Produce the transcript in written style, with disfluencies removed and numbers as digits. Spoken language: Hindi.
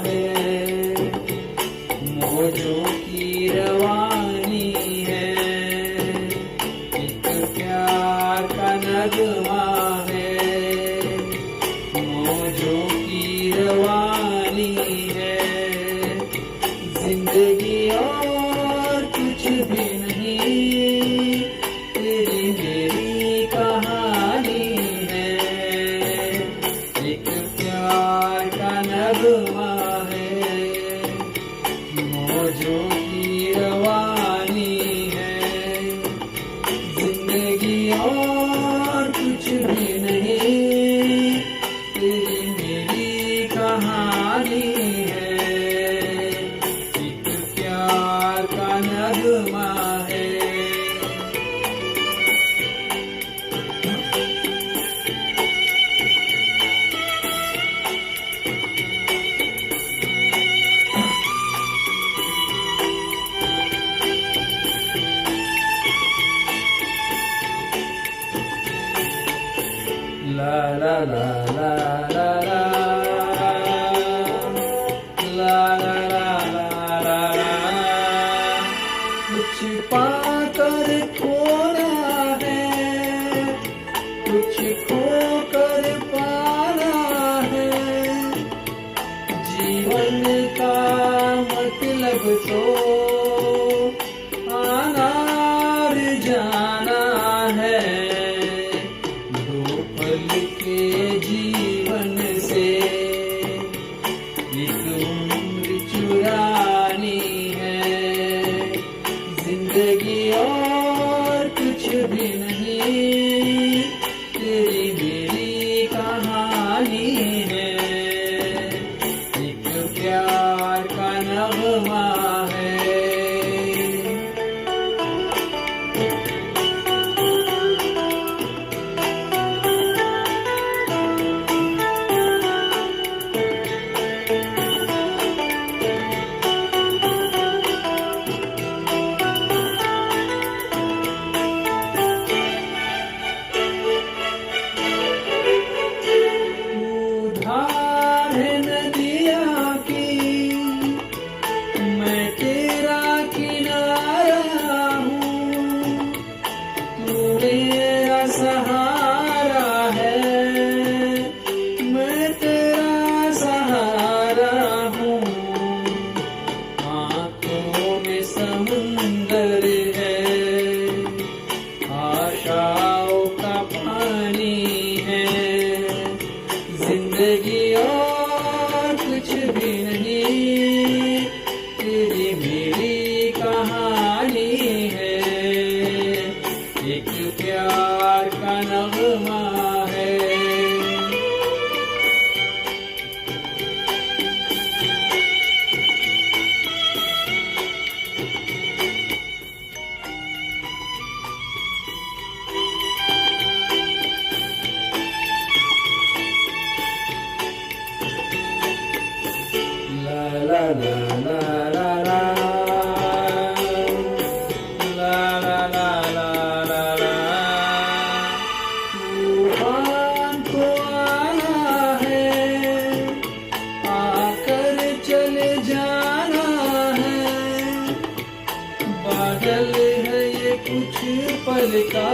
है, मौजों की रवानी है, एक प्यार का नगमा है, मौजों की रवानी है, जिंदगी और कुछ भी नहीं, तेरी मेरी कहानी है, एक प्यार का नगमा है, मौजों की रवानी है, जिंदगी और कुछ भी नहीं, तेरी मेरी कहानी है, एक प्यार का नगमा है। La la la la la la la la la la la, कुछ पाकर खोना है, कुछ खोकर पाना है, जीवन का मतलब तो आना और जाना है, के जीवन से एक उम्र चुरानी है, जिंदगी और कुछ भी नहीं, तेरी मेरी कहानी है, एक प्यार का नगमा है। सहारा है, मैं तेरा सहारा हूँ, आँखों में समुंदर है, आशाओं का पानी है, जिंदगी और कुछ भी नहीं, तेरी मेरी कहानी है, एक प्यार का नगमा है। La la la la la la बादल है ये कुछ पल का,